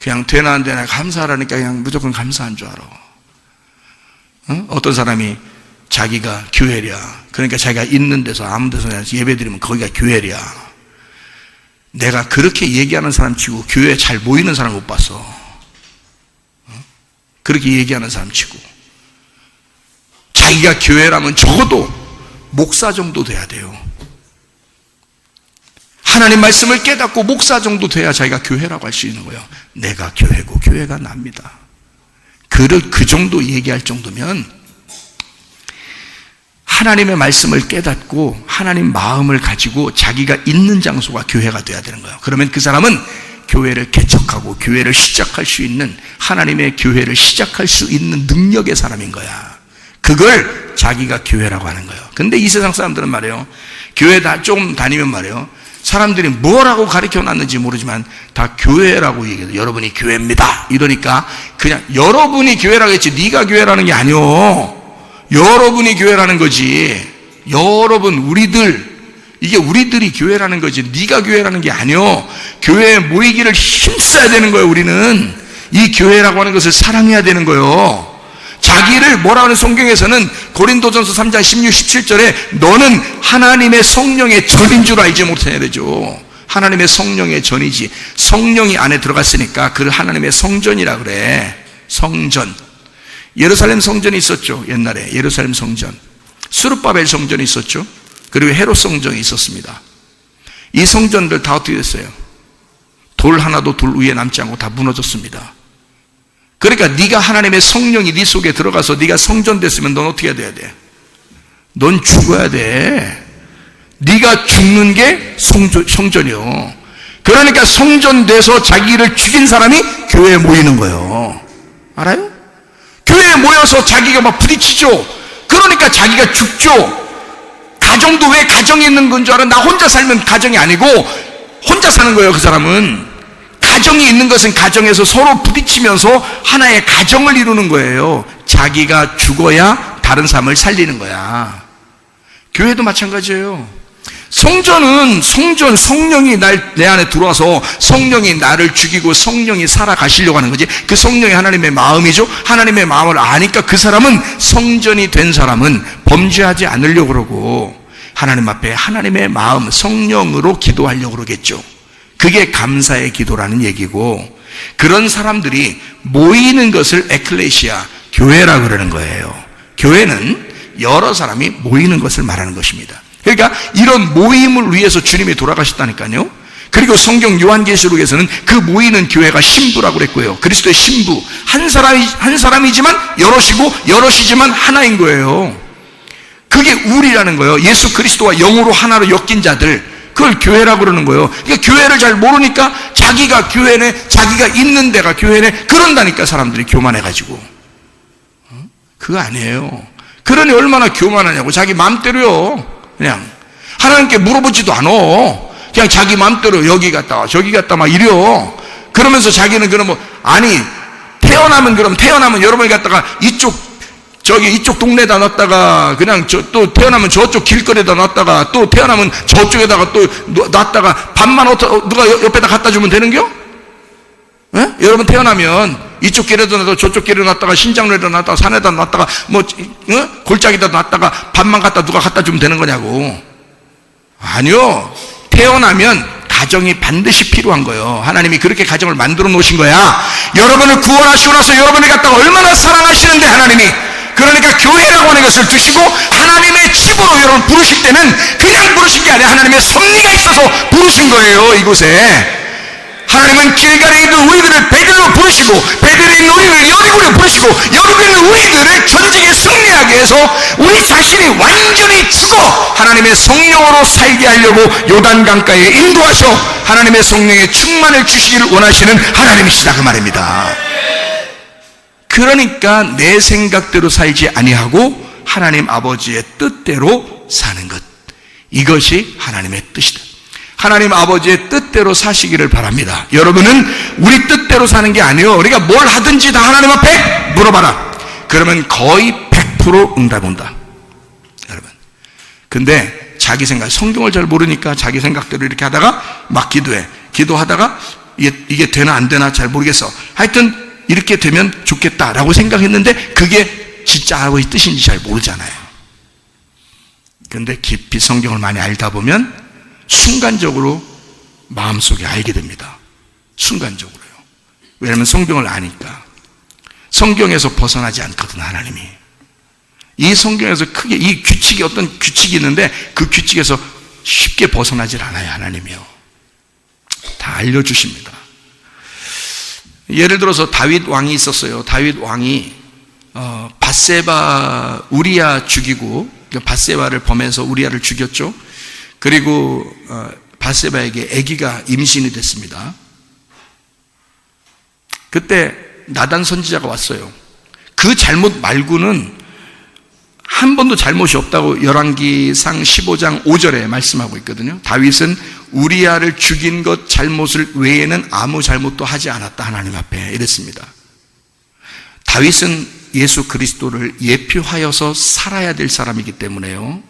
그냥 되나 안 되나 감사하라니까 그냥 무조건 감사한 줄 알아. 어떤 사람이 자기가 교회랴, 그러니까 자기가 있는 데서 아무 데서 예배 드리면 거기가 교회랴. 내가 그렇게 얘기하는 사람 치고 교회에 잘 모이는 사람 못 봤어. 그렇게 얘기하는 사람 치고. 자기가 교회라면 적어도 목사 정도 돼야 돼요. 하나님 말씀을 깨닫고 목사 정도 돼야 자기가 교회라고 할 수 있는 거예요. 내가 교회고 교회가 납니다. 그 정도 얘기할 정도면 하나님의 말씀을 깨닫고 하나님 마음을 가지고 자기가 있는 장소가 교회가 돼야 되는 거예요. 그러면 그 사람은 교회를 개척하고 교회를 시작할 수 있는, 하나님의 교회를 시작할 수 있는 능력의 사람인 거야. 그걸 자기가 교회라고 하는 거예요. 근데 이 세상 사람들은 말이에요, 교회 좀 다니면 말이에요, 사람들이 뭐라고 가르쳐 놨는지 모르지만 다 교회라고 얘기해요. 여러분이 교회입니다 이러니까 그냥 여러분이 교회라고 했지 네가 교회라는 게 아니요. 여러분이 교회라는 거지. 여러분, 우리들, 이게 우리들이 교회라는 거지 네가 교회라는 게 아니요. 교회에 모이기를 힘써야 되는 거예요. 우리는 이 교회라고 하는 것을 사랑해야 되는 거예요. 자기를 뭐라 하는, 성경에서는 고린도전서 3장 16, 17절에 너는 하나님의 성령의 전인 줄 알지 못하냐 그러죠. 하나님의 성령의 전이지. 성령이 안에 들어갔으니까 그를 하나님의 성전이라 그래. 성전. 예루살렘 성전이 있었죠. 옛날에 예루살렘 성전, 스룹바벨 성전이 있었죠. 그리고 헤롯 성전이 있었습니다. 이 성전들 다 어떻게 됐어요? 돌 하나도 돌 위에 남지 않고 다 무너졌습니다. 그러니까 네가 하나님의 성령이 네 속에 들어가서 네가 성전 됐으면 넌 어떻게 해야 돼? 넌 죽어야 돼. 네가 죽는 게 성전이요. 그러니까 성전 돼서 자기를 죽인 사람이 교회에 모이는 거예요. 알아요? 교회에 모여서 자기가 막 부딪히죠. 그러니까 자기가 죽죠. 가정도 왜 가정이 있는 건 줄 알아? 나 혼자 살면 가정이 아니고 혼자 사는 거예요. 그 사람은 가정이 있는 것은 가정에서 서로 부딪히면서 하나의 가정을 이루는 거예요. 자기가 죽어야 다른 사람을 살리는 거야. 교회도 마찬가지예요. 성전은 성령이 내 안에 들어와서 성령이 나를 죽이고 성령이 살아가시려고 하는 거지. 그 성령이 하나님의 마음이죠. 하나님의 마음을 아니까 그 사람은, 성전이 된 사람은 범죄하지 않으려고 그러고 하나님 앞에 하나님의 마음, 성령으로 기도하려고 그러겠죠. 그게 감사의 기도라는 얘기고, 그런 사람들이 모이는 것을 에클레시아, 교회라고 그러는 거예요. 교회는 여러 사람이 모이는 것을 말하는 것입니다. 그러니까 이런 모임을 위해서 주님이 돌아가셨다니까요. 그리고 성경 요한계시록에서는 그 모이는 교회가 신부라고 그랬고요. 그리스도의 신부, 한 사람이지만 여럿이고 여럿이지만 하나인 거예요. 그게 우리라는 거예요. 예수 그리스도와 영으로 하나로 엮인 자들, 그걸 교회라고 그러는 거예요. 그러니까 교회를 잘 모르니까 자기가 교회네, 자기가 있는 데가 교회네, 그런다니까 사람들이 교만해가지고. 그거 아니에요. 그러니 얼마나 교만하냐고. 자기 마음대로요. 그냥 하나님께 물어보지도 않아. 그냥 자기 마음대로 여기 갔다 와 저기 갔다 막 이래요. 그러면서 자기는 그러면, 아니 태어나면 여러분이 갔다가 이쪽 동네에다 놨다가, 그냥 또 태어나면 저쪽 길거리에다 놨다가, 또 태어나면 저쪽에다가 또 놨다가 반만 누가 옆에다 갖다 주면 되는겨? 예? 여러분 태어나면 이쪽 길에다 놔도 저쪽 길에 놨다가 신장로에다 놨다가 산에다 놨다가 골짜기에다 놨다가 반만 누가 갖다 주면 되는 거냐고. 아니요. 태어나면 가정이 반드시 필요한 거예요. 하나님이 그렇게 가정을 만들어 놓으신 거야. 여러분을 구원하시고 나서 여러분이 갖다가 얼마나 사랑하시는데 하나님이. 그러니까 교회라고 하는 것을 두시고 하나님의 집으로 여러분 부르실 때는 그냥 부르신 게 아니라 하나님의 섭리가 있어서 부르신 거예요. 이곳에 하나님은 길갈에 있는 우리들을 베들로 부르시고, 베들에 있는 우리를 여리고로 부르시고, 여리고에 있는 우리들을 전쟁에 승리하게 해서 우리 자신이 완전히 죽어 하나님의 성령으로 살게 하려고 요단강가에 인도하셔 하나님의 성령의 충만을 주시기를 원하시는 하나님이시다, 그 말입니다. 그러니까 내 생각대로 살지 아니하고 하나님 아버지의 뜻대로 사는 것, 이것이 하나님의 뜻이다. 하나님 아버지의 뜻대로 사시기를 바랍니다. 여러분은 우리 뜻대로 사는 게 아니에요. 우리가 뭘 하든지 다 하나님 앞에 물어봐라. 그러면 거의 100% 응답 온다. 여러분. 근데 자기 생각, 성경을 잘 모르니까 자기 생각대로 이렇게 하다가 막 기도하다가 이게 되나 안 되나 잘 모르겠어. 하여튼 이렇게 되면 좋겠다라고 생각했는데 그게 진짜 아버지 뜻인지 잘 모르잖아요. 그런데 깊이 성경을 많이 알다 보면 순간적으로 마음속에 알게 됩니다. 순간적으로요. 왜냐하면 성경을 아니까. 성경에서 벗어나지 않거든, 하나님이. 이 성경에서 크게 이 규칙이 어떤 규칙이 있는데 그 규칙에서 쉽게 벗어나질 않아요, 하나님이요. 다 알려주십니다. 예를 들어서 다윗 왕이 있었어요. 다윗 왕이 밧세바 우리야 죽이고, 밧세바를 범해서 우리야를 죽였죠. 그리고 밧세바에게 아기가 임신이 됐습니다. 그때 나단 선지자가 왔어요. 그 잘못 말고는 한 번도 잘못이 없다고 열왕기상 15장 5절에 말씀하고 있거든요. 다윗은 우리야를 죽인 것 잘못을 외에는 아무 잘못도 하지 않았다, 하나님 앞에 이랬습니다. 다윗은 예수 그리스도를 예표하여서 살아야 될 사람이기 때문에요,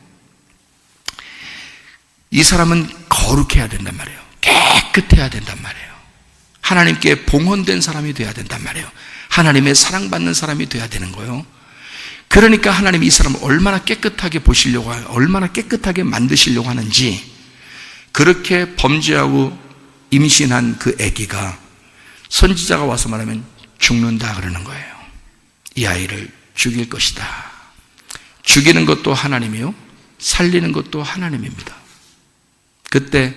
이 사람은 거룩해야 된단 말이에요. 깨끗해야 된단 말이에요. 하나님께 봉헌된 사람이 돼야 된단 말이에요. 하나님의 사랑받는 사람이 돼야 되는 거예요. 그러니까 하나님이 이 사람을 얼마나 깨끗하게 보시려고, 얼마나 깨끗하게 만드시려고 하는지, 그렇게 범죄하고 임신한 그 아기가 선지자가 와서 말하면 죽는다 그러는 거예요. 이 아이를 죽일 것이다. 죽이는 것도 하나님이요, 살리는 것도 하나님입니다. 그때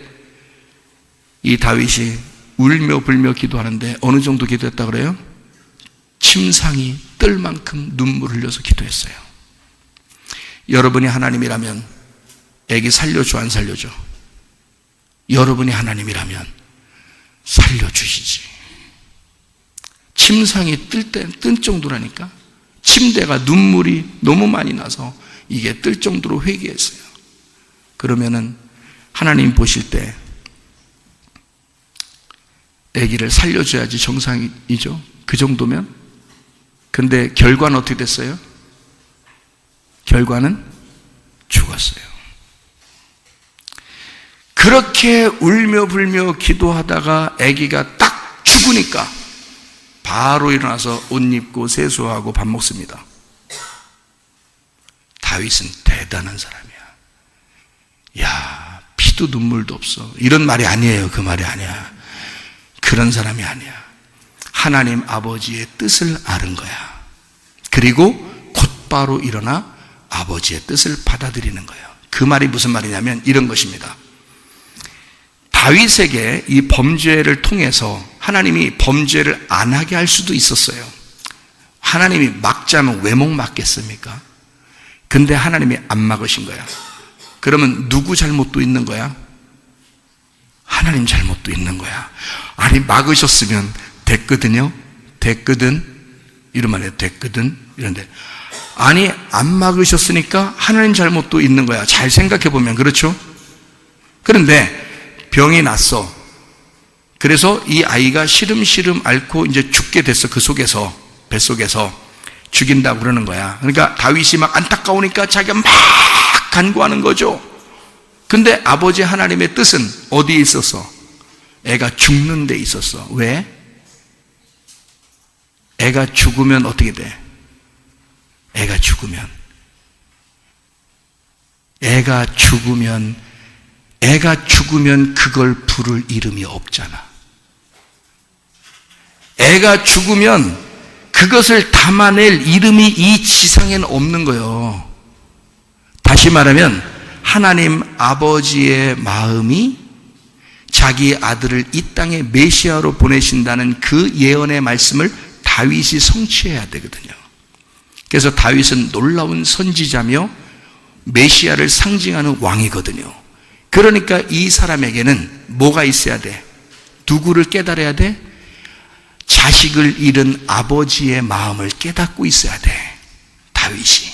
이 다윗이 울며 불며 기도하는데 어느 정도 기도했다 그래요? 침상이 뜰 만큼 눈물을 흘려서 기도했어요. 여러분이 하나님이라면 애기 살려줘, 안 살려줘? 여러분이 하나님이라면 살려주시지. 침상이 뜰 정도라니까. 침대가 눈물이 너무 많이 나서 이게 뜰 정도로 회개했어요. 그러면은 하나님 보실 때 아기를 살려줘야지 정상이죠. 그 정도면. 근데 결과는 어떻게 됐어요? 결과는 죽었어요. 그렇게 울며 불며 기도하다가 아기가 딱 죽으니까 바로 일어나서 옷 입고 세수하고 밥 먹습니다. 다윗은 대단한 사람이야. 야, 피도 눈물도 없어. 이런 말이 아니에요. 그 말이 아니야. 그런 사람이 아니야. 하나님 아버지의 뜻을 아는 거야. 그리고 곧바로 일어나 아버지의 뜻을 받아들이는 거예요. 그 말이 무슨 말이냐면 이런 것입니다. 다윗에게 이 범죄를 통해서 하나님이 범죄를 안 하게 할 수도 있었어요. 하나님이 막자면 왜 못 막겠습니까? 근데 하나님이 안 막으신 거야. 그러면 누구 잘못도 있는 거야? 하나님 잘못도 있는 거야. 아니, 막으셨으면 됐거든요. 됐거든. 이런 말이에요. 됐거든. 이런데 아니, 안 막으셨으니까 하나님 잘못도 있는 거야. 잘 생각해 보면 그렇죠? 그런데 병이 났어. 그래서 이 아이가 시름시름 앓고 이제 죽게 됐어. 그 속에서, 뱃속에서 죽인다고 그러는 거야. 그러니까 다윗이 막 안타까우니까 자기가 막 간구하는 거죠. 근데 아버지 하나님의 뜻은 어디에 있었어? 애가 죽는 데 있었어. 왜? 애가 죽으면 어떻게 돼? 애가 죽으면 그걸 부를 이름이 없잖아. 애가 죽으면 그것을 담아낼 이름이 이 지상에는 없는 거예요. 다시 말하면 하나님 아버지의 마음이 자기 아들을 이 땅에 메시아로 보내신다는 그 예언의 말씀을 다윗이 성취해야 되거든요. 그래서 다윗은 놀라운 선지자며 메시아를 상징하는 왕이거든요. 그러니까 이 사람에게는 뭐가 있어야 돼? 누구를 깨달아야 돼? 자식을 잃은 아버지의 마음을 깨닫고 있어야 돼, 다윗이.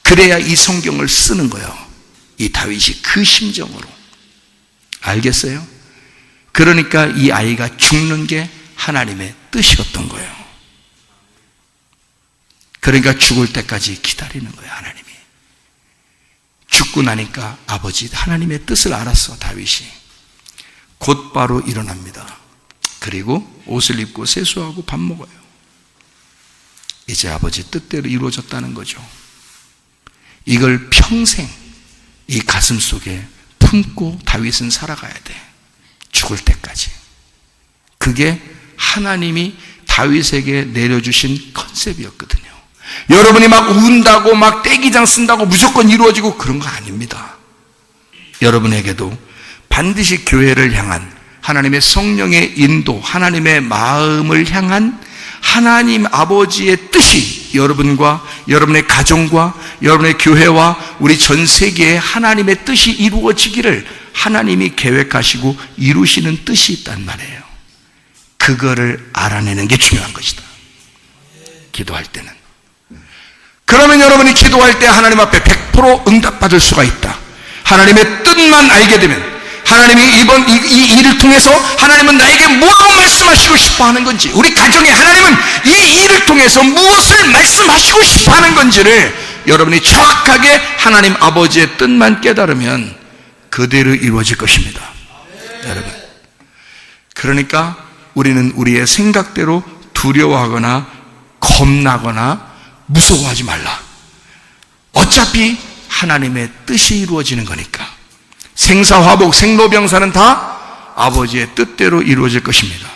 그래야 이 성경을 쓰는 거예요. 이 다윗이 그 심정으로. 알겠어요? 그러니까 이 아이가 죽는 게 하나님의 뜻이었던 거예요. 그러니까 죽을 때까지 기다리는 거예요, 하나님이. 죽고 나니까 아버지 하나님의 뜻을 알았어, 다윗이. 곧바로 일어납니다. 그리고 옷을 입고 세수하고 밥 먹어요. 이제 아버지 뜻대로 이루어졌다는 거죠. 이걸 평생 이 가슴 속에 품고 다윗은 살아가야 돼. 죽을 때까지. 그게 하나님이 다윗에게 내려주신 컨셉이었거든요. 여러분이 막 운다고 막 떼기장 쓴다고 무조건 이루어지고 그런 거 아닙니다. 여러분에게도 반드시 교회를 향한 하나님의 성령의 인도, 하나님의 마음을 향한 하나님 아버지의 뜻이 여러분과 여러분의 가정과 여러분의 교회와 우리 전 세계에 하나님의 뜻이 이루어지기를 하나님이 계획하시고 이루시는 뜻이 있단 말이에요. 그거를 알아내는 게 중요한 것이다. 기도할 때는. 그러면 여러분이 기도할 때 하나님 앞에 100% 응답받을 수가 있다. 하나님의 뜻만 알게 되면 하나님이 이번 이 일을 통해서 하나님은 나에게 뭐라고 말씀하시고 싶어 하는 건지, 우리 가정에 하나님은 이 일을 통해서 무엇을 말씀하시고 싶어 하는 건지를 여러분이 정확하게 하나님 아버지의 뜻만 깨달으면 그대로 이루어질 것입니다. 여러분, 그러니까 우리는 우리의 생각대로 두려워하거나 겁나거나 무서워하지 말라. 어차피 하나님의 뜻이 이루어지는 거니까. 생사화복, 생로병사는 다 아버지의 뜻대로 이루어질 것입니다.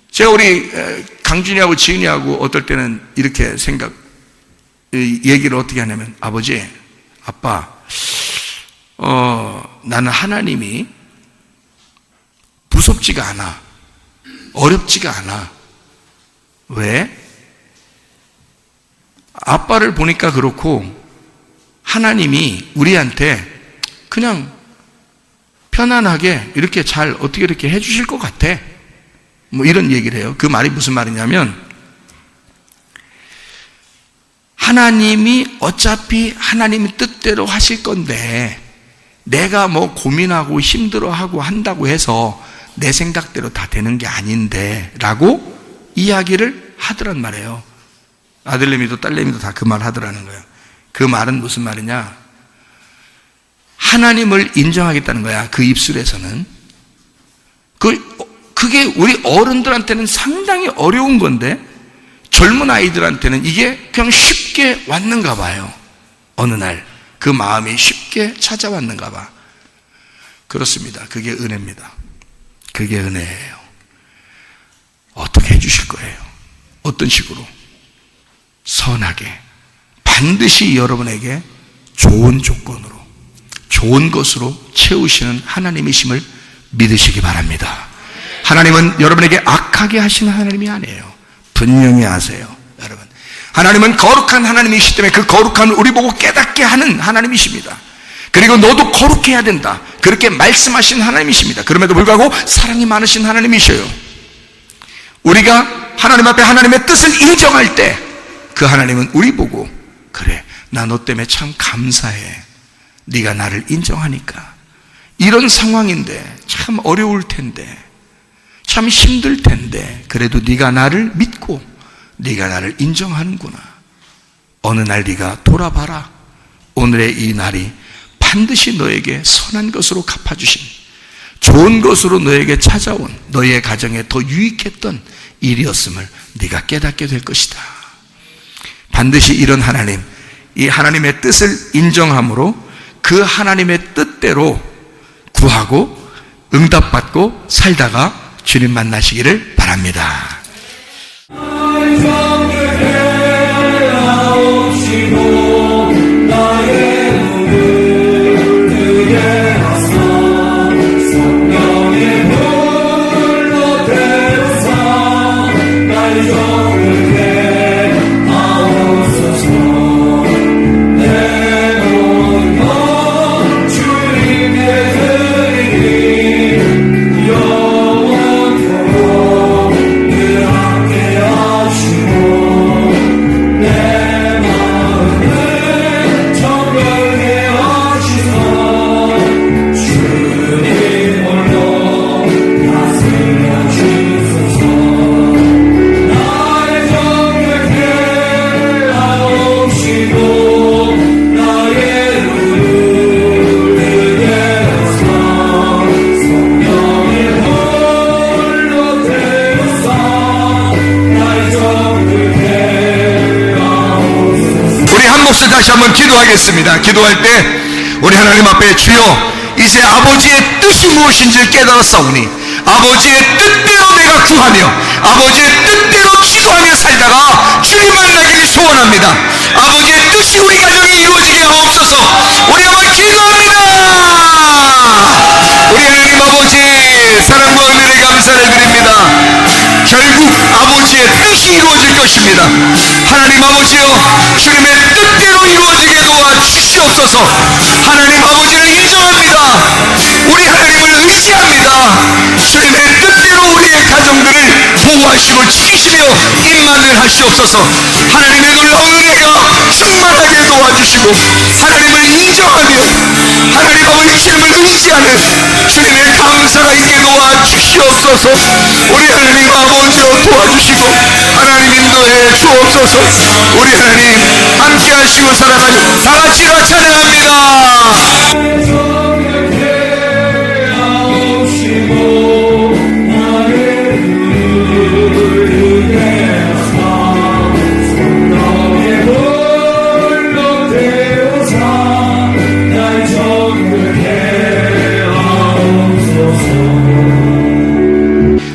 제가 우리 강준이하고 지은이하고 어떨 때는 이렇게 얘기를 어떻게 하냐면, 아버지, 아빠, 나는 하나님이 무섭지가 않아. 어렵지가 않아. 왜? 아빠를 보니까 그렇고 하나님이 우리한테 그냥 편안하게 이렇게 잘 어떻게 이렇게 해주실 것 같아. 뭐 이런 얘기를 해요. 그 말이 무슨 말이냐면, 하나님이 어차피 하나님의 뜻대로 하실 건데 내가 뭐 고민하고 힘들어하고 한다고 해서 내 생각대로 다 되는 게 아닌데 라고 이야기를 하더란 말이에요. 아들내미도 딸내미도 다 그 말 하더라는 거예요. 그 말은 무슨 말이냐, 하나님을 인정하겠다는 거야. 그 입술에서는. 그게 우리 어른들한테는 상당히 어려운 건데 젊은 아이들한테는 이게 그냥 쉽게 왔는가 봐요. 어느 날 그 마음이 쉽게 찾아왔는가 봐. 그렇습니다. 그게 은혜입니다. 그게 은혜예요. 어떻게 해주실 거예요? 어떤 식으로? 선하게, 반드시 여러분에게 좋은 조건으로, 좋은 것으로 채우시는 하나님이심을 믿으시기 바랍니다. 하나님은 여러분에게 악하게 하시는 하나님이 아니에요. 분명히 아세요, 여러분. 하나님은 거룩한 하나님이시기 때문에 그 거룩함을 우리 보고 깨닫게 하는 하나님이십니다. 그리고 너도 거룩해야 된다, 그렇게 말씀하신 하나님이십니다. 그럼에도 불구하고 사랑이 많으신 하나님이셔요. 우리가 하나님 앞에 하나님의 뜻을 인정할 때 그 하나님은 우리 보고, 그래, 나 너 때문에 참 감사해. 네가 나를 인정하니까. 이런 상황인데 참 어려울 텐데, 참 힘들 텐데, 그래도 네가 나를 믿고 네가 나를 인정하는구나. 어느 날 네가 돌아봐라. 오늘의 이 날이 반드시 너에게 선한 것으로 갚아주신, 좋은 것으로 너에게 찾아온, 너의 가정에 더 유익했던 일이었음을 네가 깨닫게 될 것이다. 반드시 이런 하나님, 이 하나님의 뜻을 인정함으로 그 하나님의 뜻대로 구하고 응답받고 살다가 주님 만나시기를 바랍니다. 다시 한번 기도하겠습니다. 기도할 때 우리 하나님 앞에 주여 이제 아버지의 뜻이 무엇인지를 깨달았사오니 아버지의 뜻대로 내가 구하며 아버지의 뜻대로 기도하며 살다가 주님 만나기를 소원합니다. 아버지의 뜻이 우리 가정에 이루어지게 하옵소서. 우리 한번 기도합니다. 우리 하나님 아버지 사랑과 은혜를 감사를 드립니다. 결국 아버지의 뜻이 이루어질 것입니다. 하나님 아버지여 주님의 뜻대로 이루어지게 도와주시옵소서. 하나님 아버지를 인정합니다. 우리 하나님을 의지합니다. 주님의 뜻대로 우리의 가정들을 보호하시고 지키시며 임만을 하시옵소서. 하나님의 놀라운 은혜가 충만하게 도와주시고 하나님을 인정하며 하나님 아버지 주님을 의지하는 주님의 감사가 있게 도와주시옵소서. 우리 하나님 아버지여 도와주시고 하나님 인도해 주옵소서. 우리 하나님 함께 하시고 살아가시고 다같이 다 찬양합니다.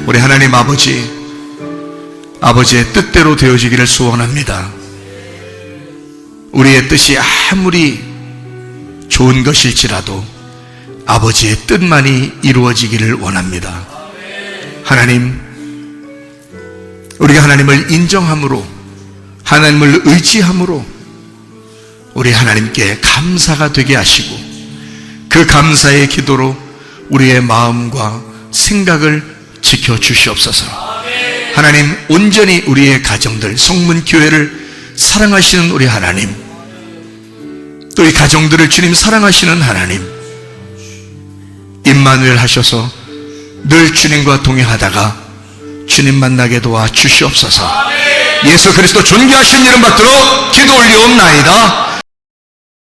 우리 하나님 아버지의 뜻대로 되어지기를 소원합니다. 우리의 뜻이 아무리 좋은 것일지라도 아버지의 뜻만이 이루어지기를 원합니다. 하나님, 우리가 하나님을 인정함으로 하나님을 의지함으로 우리 하나님께 감사가 되게 하시고 그 감사의 기도로 우리의 마음과 생각을 지켜주시옵소서. 하나님, 온전히 우리의 가정들, 성문교회를 사랑하시는 우리 하나님, 또 이 가정들을 주님 사랑하시는 하나님, 임마누엘 하셔서 늘 주님과 동행하다가 주님 만나게 도와 주시옵소서. 예수 그리스도 존귀하신 이름 받들어 기도 올리옵나이다.